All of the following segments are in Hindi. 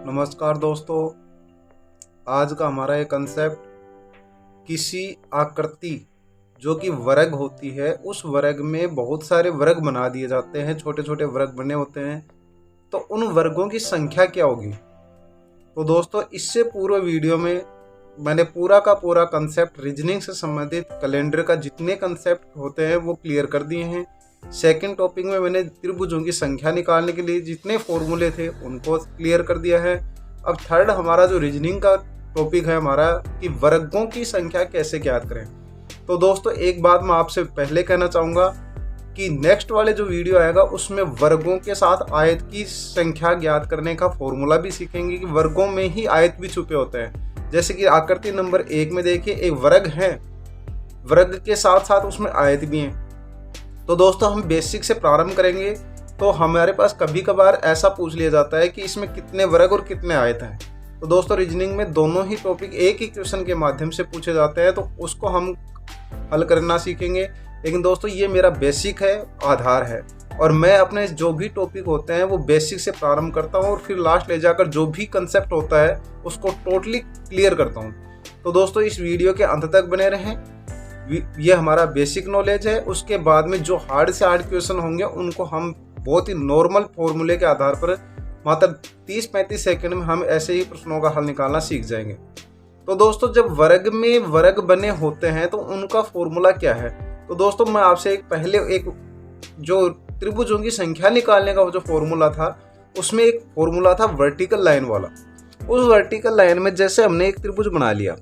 नमस्कार दोस्तों। आज का हमारा ये कंसेप्ट किसी आकृति जो कि वर्ग होती है, उस वर्ग में बहुत सारे वर्ग बना दिए जाते हैं, छोटे छोटे वर्ग बने होते हैं, तो उन वर्गों की संख्या क्या होगी। तो दोस्तों इससे पूर्व वीडियो में मैंने पूरा का पूरा कंसेप्ट रीजनिंग से संबंधित कैलेंडर का जितने कंसेप्ट होते हैं वो क्लियर कर दिए हैं। सेकंड टॉपिक में मैंने त्रिभुजों की संख्या निकालने के लिए जितने फॉर्मूले थे उनको क्लियर कर दिया है। अब थर्ड हमारा जो रीजनिंग का टॉपिक है हमारा कि वर्गों की संख्या कैसे ज्ञात करें। तो दोस्तों एक बात मैं आपसे पहले कहना चाहूँगा कि नेक्स्ट वाले जो वीडियो आएगा उसमें वर्गों के साथ आयत की संख्या ज्ञात करने का फॉर्मूला भी सीखेंगे कि वर्गों में ही आयत भी छुपे होते हैं। जैसे कि आकृति नंबर 1 में देखिए एक वर्ग है, वर्ग के साथ साथ उसमें आयत भी हैं। तो दोस्तों हम बेसिक से प्रारंभ करेंगे। तो हमारे पास कभी कभार ऐसा पूछ लिया जाता है कि इसमें कितने वर्ग और कितने आयत हैं। तो दोस्तों रीजनिंग में दोनों ही टॉपिक एक ही क्वेश्चन के माध्यम से पूछे जाते हैं, तो उसको हम हल करना सीखेंगे। लेकिन दोस्तों ये मेरा बेसिक है, आधार है, और मैं अपने जो भी टॉपिक होते हैं वो बेसिक से प्रारंभ करता हूँ और फिर लास्ट ले जाकर जो भी कंसेप्ट होता है उसको टोटली क्लियर करता हूँ। तो दोस्तों इस वीडियो के अंत तक बने रहें। ये हमारा बेसिक नॉलेज है। उसके बाद में जो हार्ड से हार्ड क्वेश्चन होंगे उनको हम बहुत ही नॉर्मल फॉर्मूले के आधार पर मात्र 30-35 सेकंड में हम ऐसे ही प्रश्नों का हल निकालना सीख जाएंगे। तो दोस्तों जब वर्ग में वर्ग बने होते हैं तो उनका फॉर्मूला क्या है। तो दोस्तों मैं आपसे पहले एक जो त्रिभुजों की संख्या निकालने का जो फॉर्मूला था उसमें एक फॉर्मूला था वर्टिकल लाइन वाला। उस वर्टिकल लाइन में जैसे हमने एक त्रिभुज बना लिया,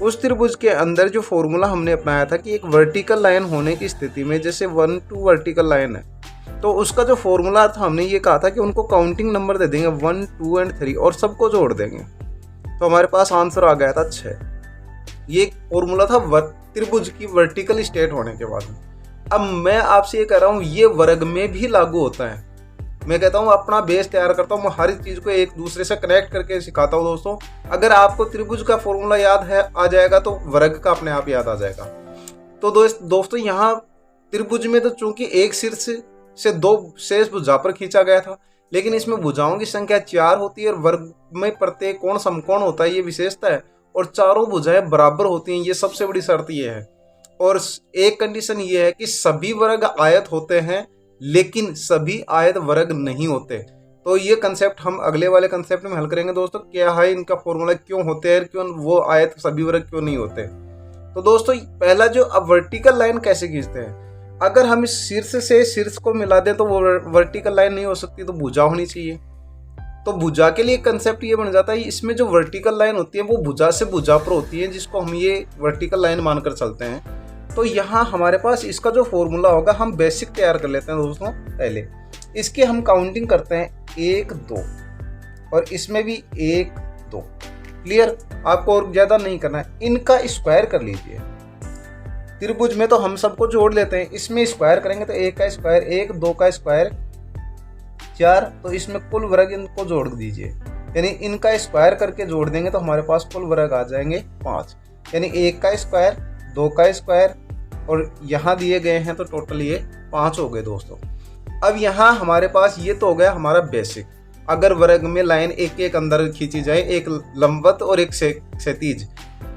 उस त्रिभुज के अंदर जो फॉर्मूला हमने अपनाया था कि एक वर्टिकल लाइन होने की स्थिति में जैसे 1 2 वर्टिकल लाइन है, तो उसका जो फॉर्मूला था हमने ये कहा था कि उनको काउंटिंग नंबर दे देंगे 1 2 और 3 और सबको जोड़ देंगे। तो हमारे पास आंसर आ गया था 6। ये फॉर्मूला था त्रिभुज की वर्टिकल स्टेट होने के बाद। अब मैं आपसे ये कह रहा हूँ ये वर्ग में भी लागू होता है। मैं कहता हूँ अपना बेस तैयार करता हूँ, मैं हर चीज़ को एक दूसरे से कनेक्ट करके सिखाता हूँ। दोस्तों अगर आपको त्रिभुज का फॉर्मूला याद है आ जाएगा तो वर्ग का अपने आप याद आ जाएगा। तो दोस्तों यहाँ त्रिभुज में तो चूंकि एक शीर्ष से 2 शेष भुजा पर खींचा गया था, लेकिन इसमें भुजाओं की संख्या 4 होती है और वर्ग में प्रत्येक कोण समकोण होता है, ये विशेषता है, और चारों भुजाएं बराबर होती हैं, ये सबसे बड़ी शर्त ये है। और एक कंडीशन ये है कि सभी वर्ग आयत होते हैं लेकिन सभी आयत वर्ग नहीं होते। तो ये कंसेप्ट हम अगले वाले कंसेप्ट में हल करेंगे। दोस्तों क्या है इनका फॉर्मूला, क्यों होते हैं, क्यों वो आयत सभी वर्ग क्यों नहीं होते। तो दोस्तों पहला जो अब वर्टिकल लाइन कैसे खींचते हैं, अगर हम इस शीर्ष से शीर्ष को मिला दें तो वो वर्टिकल लाइन नहीं हो सकती, तो भुजा होनी चाहिए। तो भुजा के लिए कंसेप्ट ये बन जाता है, इसमें जो वर्टिकल लाइन होती है वो भुजा से भुजा पर होती है, जिसको हम ये वर्टिकल लाइन मानकर चलते हैं। तो यहाँ हमारे पास इसका जो फॉर्मूला होगा, हम बेसिक तैयार कर लेते हैं दोस्तों। पहले इसके हम काउंटिंग करते हैं 1 2 और इसमें भी 1 2। क्लियर, आपको और ज्यादा नहीं करना है। इनका स्क्वायर कर लीजिए। त्रिभुज में तो हम सबको जोड़ लेते हैं, इसमें स्क्वायर करेंगे तो 1 का स्क्वायर 1, 2 का स्क्वायर 4, तो इसमें कुल वर्ग इनको जोड़ दीजिए, यानी इनका स्क्वायर करके जोड़ देंगे तो हमारे पास कुल वर्ग आ जाएंगे 5। यानी 1 का स्क्वायर 2 का स्क्वायर और यहाँ दिए गए हैं तो टोटल ये 5 हो गए दोस्तों। अब यहाँ हमारे पास ये तो हो गया हमारा बेसिक। अगर वर्ग में लाइन एक एक अंदर खींची जाए, एक लंबवत और एक क्षैतिज,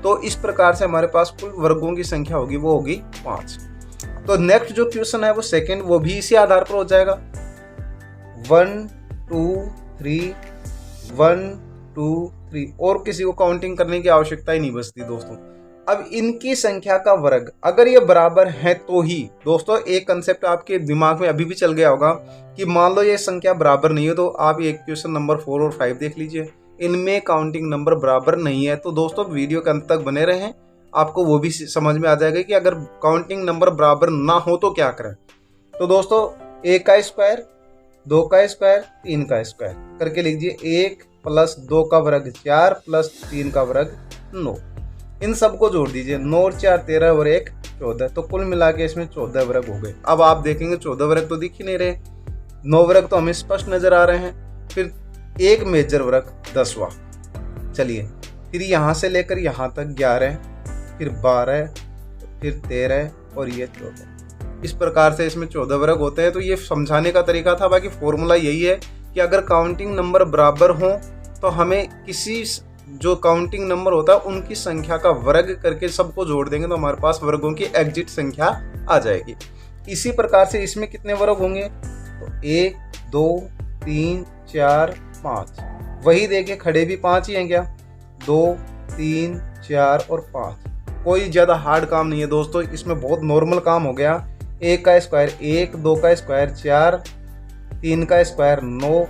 तो इस प्रकार से हमारे पास कुल वर्गों की संख्या होगी, वो होगी 5। तो नेक्स्ट जो क्वेश्चन है वो सेकंड, वो भी इसी आधार पर हो जाएगा 1 2 3 1 2 3, और किसी को काउंटिंग करने की आवश्यकता ही नहीं बचती दोस्तों। अब इनकी संख्या का वर्ग अगर ये बराबर है तो ही दोस्तों, एक कंसेप्ट आपके दिमाग में अभी भी चल गया होगा कि मान लो ये संख्या बराबर नहीं है, तो आप एक क्वेश्चन नंबर 4 और 5 देख लीजिए, इनमें काउंटिंग नंबर बराबर नहीं है। तो दोस्तों वीडियो के अंत तक बने रहें, आपको वो भी समझ में आ जाएगा कि अगर काउंटिंग नंबर बराबर ना हो तो क्या करें। तो दोस्तों 1 का स्क्वायर 2 का स्क्वायर 3 का स्क्वायर करके लिख दीजिए। 1 + 2 का वर्ग 4 + 3 का वर्ग 9, इन सबको जोड़ दीजिए। 9 और 4 13 और 1 14, तो कुल मिला के इसमें 14 वर्ग हो गए। अब आप देखेंगे 14 वर्ग तो दिख ही नहीं रहे, 9 वर्ग तो हमें स्पष्ट नजर आ रहे हैं। फिर एक मेजर वर्ग 10वां, चलिए फिर यहाँ से लेकर यहाँ तक 11, फिर 12, फिर 13 और ये 14। इस प्रकार से इसमें 14 वर्ग होते हैं। तो ये समझाने का तरीका था, बाकी फॉर्मूला यही है कि अगर काउंटिंग नंबर बराबर हो तो हमें किसी जो काउंटिंग नंबर होता है उनकी संख्या का वर्ग करके सबको जोड़ देंगे तो हमारे पास वर्गों की एग्जिट संख्या आ जाएगी। इसी प्रकार से इसमें कितने वर्ग होंगे, तो 1 2 3 4 5, वही देखे खड़े भी 5 ही हैं क्या, 2 3 4 और 5। कोई ज़्यादा हार्ड काम नहीं है दोस्तों, इसमें बहुत नॉर्मल काम हो गया। 1 का स्क्वायर 1, 2 का स्क्वायर 4, 3 का स्क्वायर 9,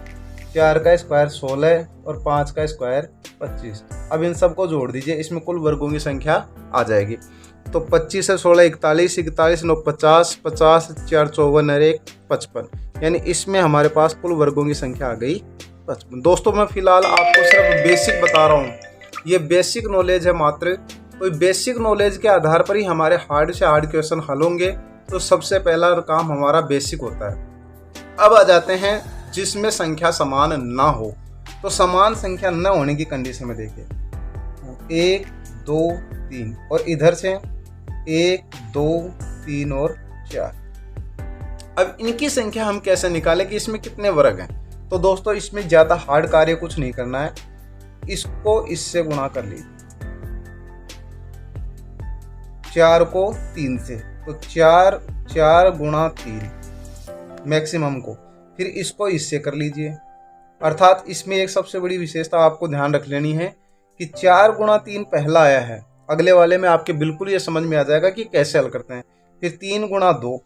4 का स्क्वायर 16 और 5 का स्क्वायर 25। अब इन सबको जोड़ दीजिए, इसमें कुल वर्गों की संख्या आ जाएगी। तो 25 से 16 41, 41 9 50, 50 4 54 और 1 55, यानी इसमें हमारे पास कुल वर्गों की संख्या आ गई 55। दोस्तों मैं फिलहाल आपको सिर्फ बेसिक बता रहा हूँ, ये बेसिक नॉलेज है मात्र। तो बेसिक नॉलेज के आधार पर ही हमारे हार्ड से हार्ड क्वेश्चन हल होंगे। तो सबसे पहला काम हमारा बेसिक होता है। अब आ जाते हैं जिसमें संख्या समान ना हो। तो समान संख्या न होने की कंडीशन में देखिए 1 2 3 और इधर से 1 2 3 और 4। अब इनकी संख्या हम कैसे निकालें कि इसमें कितने वर्ग हैं। तो दोस्तों इसमें ज़्यादा हार्ड कार्य कुछ नहीं करना है, इसको इससे गुणा कर लीजिए, 4 को 3 से, तो 4 गुणा 3 मैक्सिमम को, फिर इसको इससे कर लीजिए। अर्थात इसमें एक सबसे बड़ी विशेषता आपको ध्यान रख लेनी है कि 4 गुणा 3 पहला आया है, अगले वाले में आपके बिल्कुल ये समझ में आ जाएगा कि कैसे हल करते हैं। फिर 3 गुणा 2,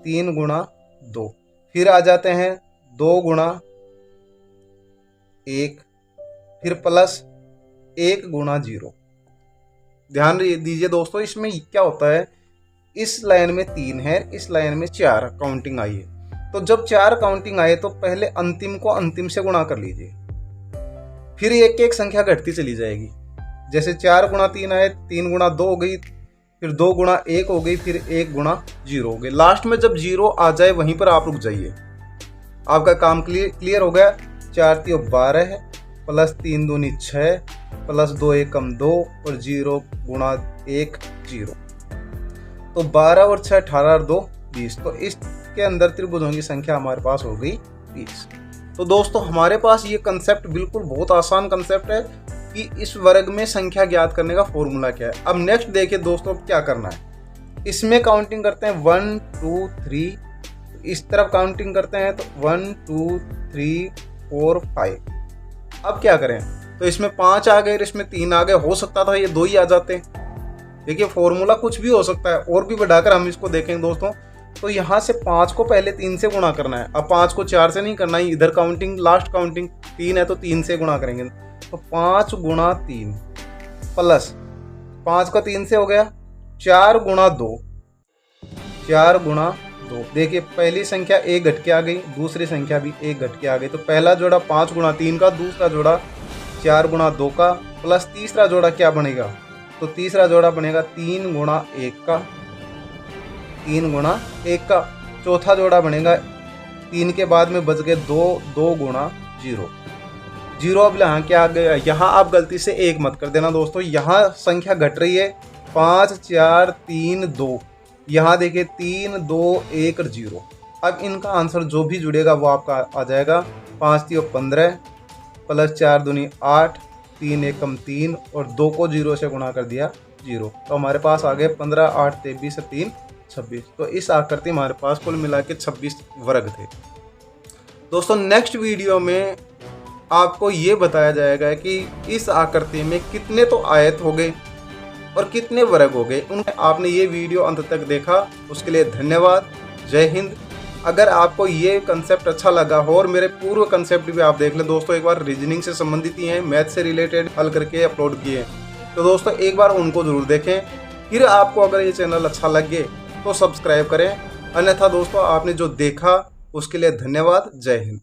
3 गुणा 2, फिर आ जाते हैं 2 गुणा 1, फिर प्लस 1 गुणा 0। ध्यान दीजिए दोस्तों, इसमें क्या होता है, इस लाइन में 3 है, इस लाइन में 4 काउंटिंग आई है। तो जब 4 काउंटिंग आए तो पहले अंतिम को अंतिम से गुणा कर लीजिए, फिर एक एक संख्या घटती चली जाएगी। जैसे 4 गुणा 3 आए, 3 गुणा 2 हो गई, फिर 2 गुणा 1 हो गई, फिर 1 गुणा 0 हो गई। लास्ट में जब 0 आ जाए वहीं पर आप रुक जाइए, आपका काम क्लियर हो गया। 4 3 12 है, प्लस 3 दूनी 6, प्लस 2 1 2 और 0 गुणा 1 0। तो 12 और 6 18 और 2 20। तो इसके अंदर त्रिभुजों की संख्या हमारे पास हो गई 20। तो दोस्तों हमारे पास ये कंसेप्ट बिल्कुल बहुत आसान कंसेप्ट है कि इस वर्ग में संख्या ज्ञात करने का फॉर्मूला क्या है। अब नेक्स्ट देखिए दोस्तों क्या करना है। इसमें काउंटिंग करते हैं 1 2 3, इस तरफ काउंटिंग करते हैं तो 1 2 3 4 5। अब क्या करें, तो इसमें 5 आ गए, इसमें 3 आ गए, हो सकता था ये 2 ही आ जाते। देखिए फॉर्मूला कुछ भी हो सकता है, और भी बढ़ाकर हम इसको देखेंगे दोस्तों। तो यहाँ से 5 को पहले 3 से गुणा करना है। अब 5 को 4 से नहीं करना है, इधर काउंटिंग लास्ट काउंटिंग 3 है तो 3 से गुणा करेंगे। तो 5 गुणा 3 प्लस 5 का 3 से हो गया 4 गुणा 2, 4 गुणा 2। देखिए पहली संख्या 1 घट के आ गई, दूसरी संख्या भी 1 घट के आ गई। तो पहला जोड़ा 5 गुणा 3 का, दूसरा जोड़ा 4 गुणा 2 का, प्लस तीसरा जोड़ा क्या बनेगा, तो तीसरा जोड़ा बनेगा 3 गुणा 1 का, 3 गुणा 1 का। चौथा जोड़ा बनेगा 3 के बाद में बच गए 2 गुणा 0। अब यहाँ क्या आ गया, यहाँ आप गलती से 1 मत कर देना दोस्तों, यहाँ संख्या घट रही है 5 4 3 2, यहाँ देखिए 3 2 1 और 0। अब इनका आंसर जो भी जुड़ेगा वो आपका आ जाएगा। 5 3 15, प्लस 4 दूनी 8, 3 1 3 और 2 को 0 से गुणा कर दिया 0। तो हमारे पास आ गए 15 8 23 3 26। तो इस आकृति हमारे पास कुल मिला के 26 वर्ग थे। दोस्तों नेक्स्ट वीडियो में आपको ये बताया जाएगा कि इस आकृति में कितने तो आयत हो गए और कितने वर्ग हो गए। आपने ये वीडियो अंत तक देखा उसके लिए धन्यवाद। जय हिंद। अगर आपको ये कंसेप्ट अच्छा लगा हो और मेरे पूर्व कंसेप्ट भी आप देख लें दोस्तों, एक बार रीजनिंग से संबंधित ही हैं, मैथ से रिलेटेड हल करके अपलोड किए, तो दोस्तों एक बार उनको ज़रूर देखें। फिर आपको अगर ये चैनल अच्छा लगे तो सब्सक्राइब करें, अन्यथा दोस्तों आपने जो देखा उसके लिए धन्यवाद। जय हिंद।